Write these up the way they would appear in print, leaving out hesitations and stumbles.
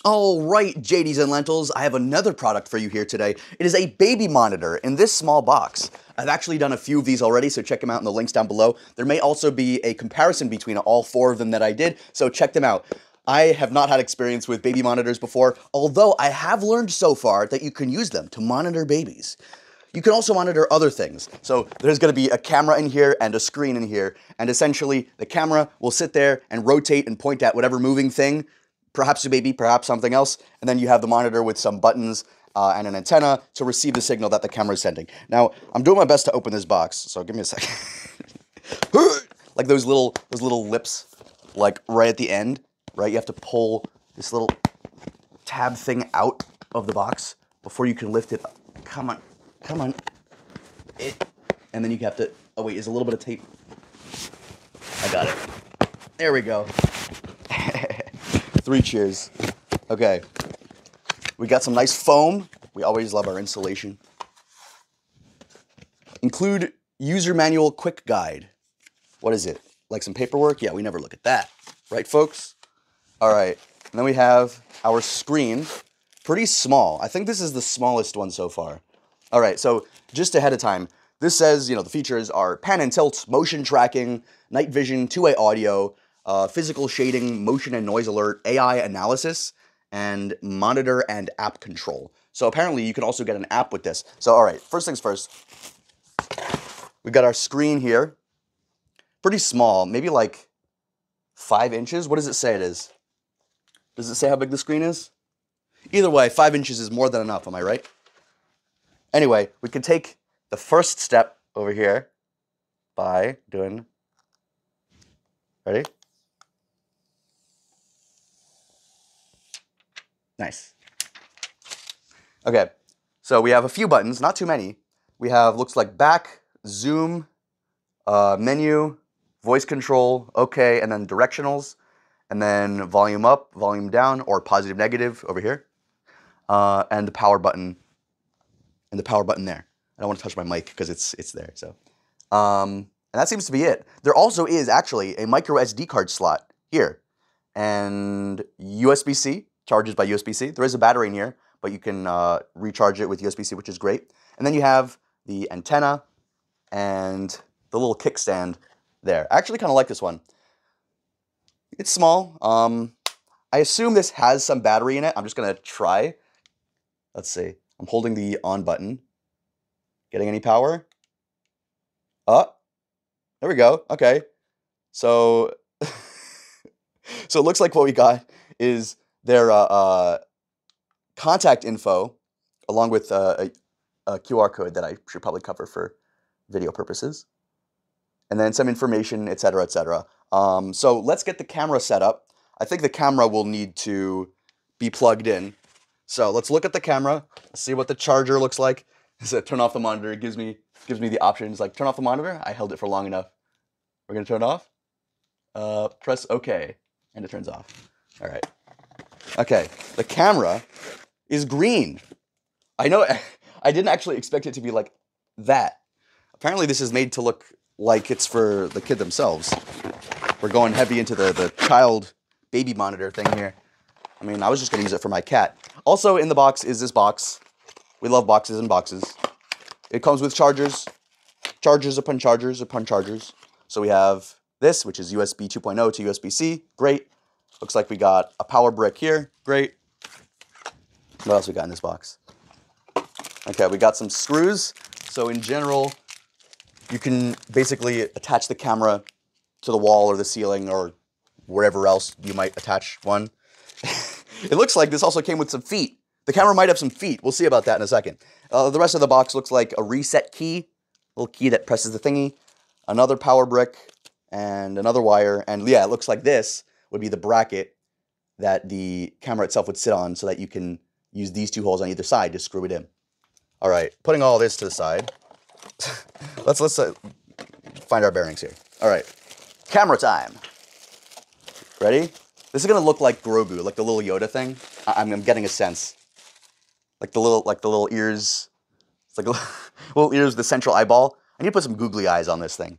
All right, JDs and Lentils, I have another product for you here today. It is a baby monitor in this small box. I've actually done a few of these already, so check them out in the links down below. There may also be a comparison between all 4 of them that I did, so check them out. I have not had experience with baby monitors before, although I have learned so far that you can use them to monitor babies. You can also monitor other things. So there's going to be a camera in here and a screen in here, and essentially the camera will sit there and rotate and point at whatever moving thing, perhaps a baby, perhaps something else, and then you have the monitor with some buttons and an antenna to receive the signal that the camera is sending. Now, I'm doing my best to open this box, so give me a second. Like those little lips, like right at the end, right? You have to pull this little tab thing out of the box before you can lift it up. Come on, come on. And then you have to, oh wait, there's a little bit of tape. I got it. There we go. 3 cheers. Okay. We got some nice foam. We always love our insulation. Include user manual quick guide. What is it? Like some paperwork? Yeah, we never look at that. Right, folks? All right. And then we have our screen. Pretty small. I think this is the smallest one so far. All right, so just ahead of time, this says, the features are pan and tilt, motion tracking, night vision, two-way audio, physical shading, motion and noise alert, AI analysis, and monitor and app control. So apparently you can also get an app with this. So all right, first things first. We got our screen here. Pretty small, maybe like 5 inches. What does it say it is? Does it say how big the screen is? Either way, 5 inches is more than enough, am I right? Anyway, we can take the first step over here by doing, ready? Nice. Okay, so we have a few buttons, not too many. We have, looks like back, zoom, menu, voice control, okay, and then directionals, and then volume up, volume down, or positive, negative over here, and the power button, there. I don't want to touch my mic because it's there, so. And that seems to be it. There also is actually a micro SD card slot here, and USB-C, charges by USB-C. There is a battery in here, but you can recharge it with USB-C, which is great. And then you have the antenna and the little kickstand there. I actually kind of like this one. It's small. I assume this has some battery in it. I'm just going to try. Let's see. I'm holding the on button. Getting any power? There we go. Okay. So, so it looks like what we got is their contact info, along with a QR code that I should probably cover for video purposes, and then some information, etc., etc. So let's get the camera set up. I think the camera will need to be plugged in. So let's look at the camera, see what the charger looks like. So turn off the monitor. It gives me the options like turn off the monitor. I held it for long enough. We're gonna turn it off. Press OK, and it turns off. All right. Okay, the camera is green. I know, I didn't actually expect it to be like that. Apparently this is made to look like it's for the kid themselves. We're going heavy into the child baby monitor thing here. I mean, I was just gonna use it for my cat. Also in the box is this box. We love boxes and boxes. It comes with chargers. Chargers upon chargers upon chargers. So we have this, which is USB 2.0 to USB-C. Great. Looks like we got a power brick here. Great. What else we got in this box? Okay, we got some screws. So in general, you can basically attach the camera to the wall or the ceiling or wherever else you might attach one. It looks like this also came with some feet. The camera might have some feet. We'll see about that in a second. The rest of the box looks like a reset key, a little key that presses the thingy, another power brick, and another wire. And yeah, it looks like this would be the bracket that the camera itself would sit on so that you can use these 2 holes on either side to screw it in. All right, putting all this to the side. let's find our bearings here. All right, camera time. Ready? This is gonna look like Grogu, like the little Yoda thing. I'm getting a sense. Like the little ears. It's like little ears, the central eyeball. I need to put some googly eyes on this thing.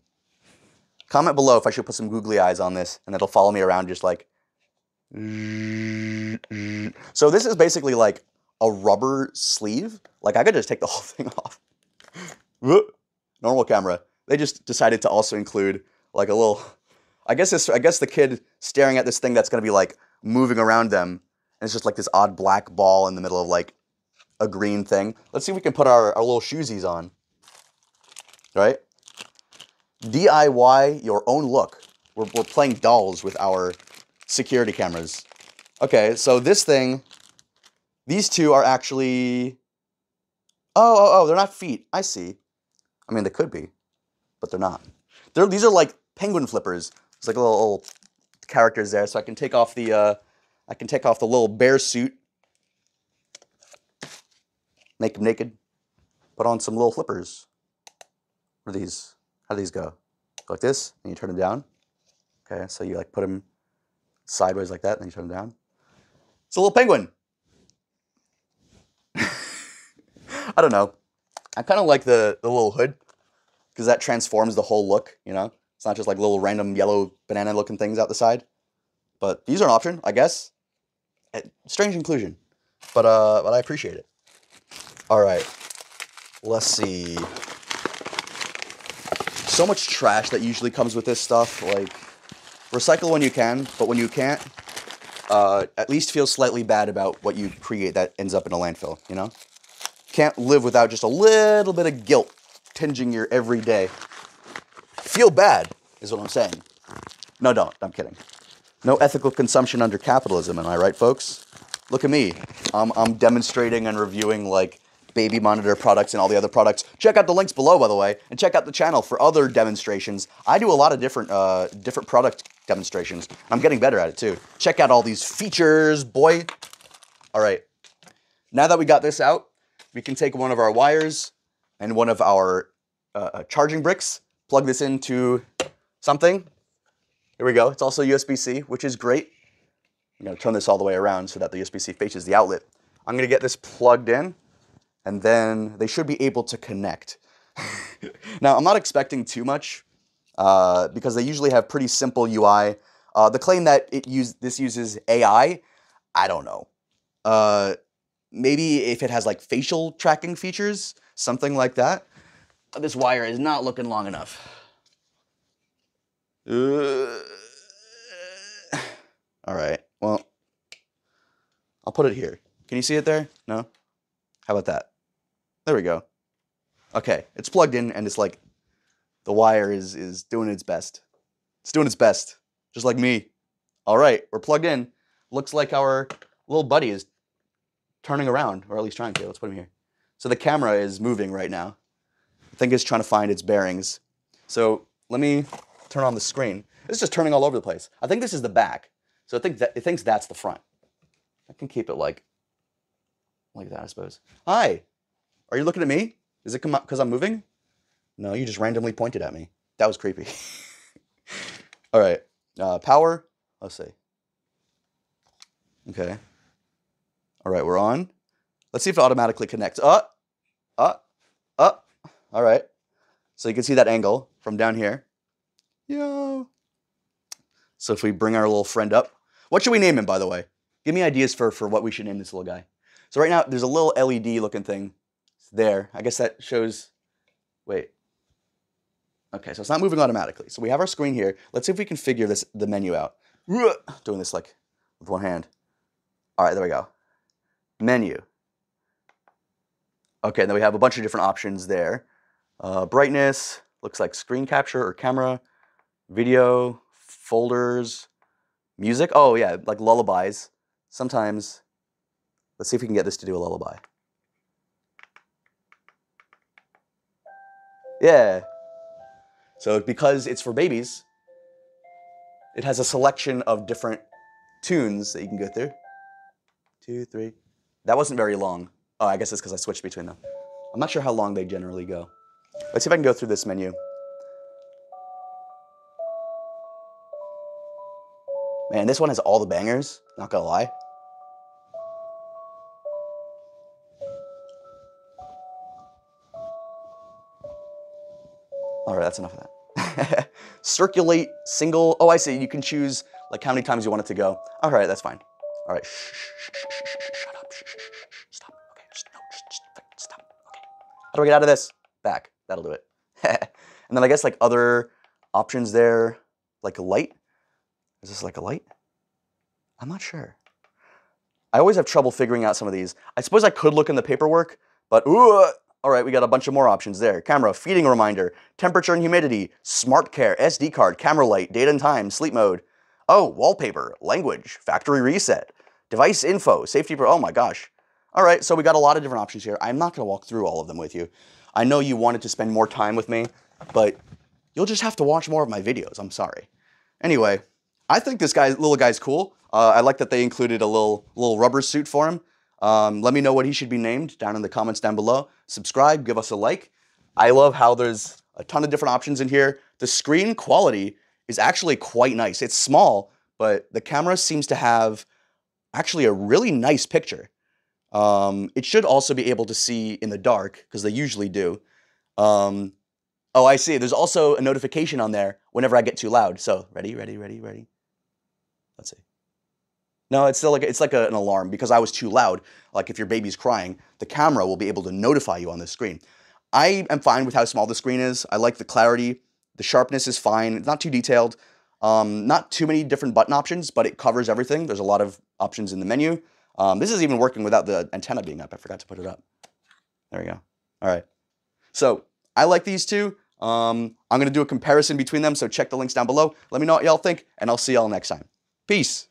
Comment below if I should put some googly eyes on this, and it'll follow me around just like So this is basically like a rubber sleeve. Like I could just take the whole thing off. Normal camera. They just decided to also include like a little, I guess the kid staring at this thing that's gonna be like moving around them, and it's just like this odd black ball in the middle of like a green thing. Let's see if we can put our little shoesies on. Right? DIY your own look. We're playing dolls with our security cameras. Okay, so this thing, these two are actually, oh, they're not feet. I see. I mean, they could be, but they're not. These are like penguin flippers. There's like little characters there, so I can take off the little bear suit, make them naked, put on some little flippers. What are these? How do these go? Go like this, and you turn them down. Okay, so you like put them sideways like that, and then you turn them down. It's a little penguin. I don't know. I kind of like the little hood, because that transforms the whole look, you know? It's not just like little random yellow banana looking things out the side. But these are an option, I guess. Strange inclusion. But I appreciate it. Alright. Let's see. So much trash that usually comes with this stuff. Like, recycle when you can, but when you can't, at least feel slightly bad about what you create that ends up in a landfill, you know? Can't live without just a little bit of guilt tinging your everyday. Feel bad, is what I'm saying. No, don't. I'm kidding. No ethical consumption under capitalism, am I right, folks? Look at me. I'm demonstrating and reviewing, like, Baby Monitor products and all the other products. Check out the links below, by the way, and check out the channel for other demonstrations. I do a lot of different product demonstrations. I'm getting better at it, too. Check out all these features, boy. All right. Now that we got this out, we can take one of our wires and one of our charging bricks, plug this into something. Here we go. It's also USB-C, which is great. I'm going to turn this all the way around so that the USB-C faces the outlet. I'm going to get this plugged in, and then they should be able to connect. Now, I'm not expecting too much, because they usually have pretty simple UI. The claim that this uses AI, I don't know. Maybe if it has like facial tracking features, something like that. This wire is not looking long enough. All right, well, I'll put it here. Can you see it there? No? How about that? There we go. Okay, it's plugged in, and it's like the wire is doing its best. It's doing its best, just like me. All right, we're plugged in. Looks like our little buddy is turning around, or at least trying to. Let's put him here. So the camera is moving right now. I think it's trying to find its bearings. So let me turn on the screen. It's just turning all over the place. I think this is the back. So I think that it thinks that's the front. I can keep it like that, I suppose. Hi, are you looking at me? Is it because I'm moving? No, you just randomly pointed at me. That was creepy. All right, power. Let's see. Okay. All right, we're on. Let's see if it automatically connects. All right. So you can see that angle from down here. Yo. So if we bring our little friend up, what should we name him, by the way? Give me ideas for what we should name this little guy. So right now, there's a little LED looking thing there. I guess that shows, wait. Okay, so it's not moving automatically. So we have our screen here. Let's see if we can figure the menu out. Doing this like with one hand. All right, there we go. Menu. Okay, then we have a bunch of different options there. Brightness, looks like screen capture or camera, video, folders, music. Oh yeah, like lullabies. Sometimes, let's see if we can get this to do a lullaby. Yeah. So because it's for babies, it has a selection of different tunes that you can go through. 2, 3. That wasn't very long. Oh, I guess it's because I switched between them. I'm not sure how long they generally go. Let's see if I can go through this menu. Man, this one has all the bangers, not gonna lie. All right, that's enough of that. Circulate single. Oh, I see. You can choose like how many times you want it to go. All right, that's fine. All right, shut up, stop. Okay, just no, just stop. Okay. How do I get out of this? Back. That'll do it. And then I guess like other options there, like a light. Is this like a light? I'm not sure. I always have trouble figuring out some of these. I suppose I could look in the paperwork, but ooh, all right, we got a bunch of more options there. Camera, feeding reminder, temperature and humidity, smart care, SD card, camera light, date and time, sleep mode. Oh, wallpaper, language, factory reset, device info, safety, oh my gosh. All right, so we got a lot of different options here. I'm not gonna walk through all of them with you. I know you wanted to spend more time with me, but you'll just have to watch more of my videos, I'm sorry. Anyway, I think this little guy's cool. I like that they included a little rubber suit for him. Let me know what he should be named down in the comments down below. Subscribe, give us a like. I love how there's a ton of different options in here. The screen quality is actually quite nice. It's small, but the camera seems to have actually a really nice picture. It should also be able to see in the dark, because they usually do. Oh, I see. There's also a notification on there whenever I get too loud. So, ready? Let's see. No, it's still like an alarm because I was too loud. Like if your baby's crying, the camera will be able to notify you on the screen. I am fine with how small the screen is. I like the clarity. The sharpness is fine. It's not too detailed. Not too many different button options, but it covers everything. There's a lot of options in the menu. This is even working without the antenna being up. I forgot to put it up. There we go. All right. So I like these two. I'm going to do a comparison between them, so check the links down below. Let me know what y'all think, and I'll see y'all next time. Peace.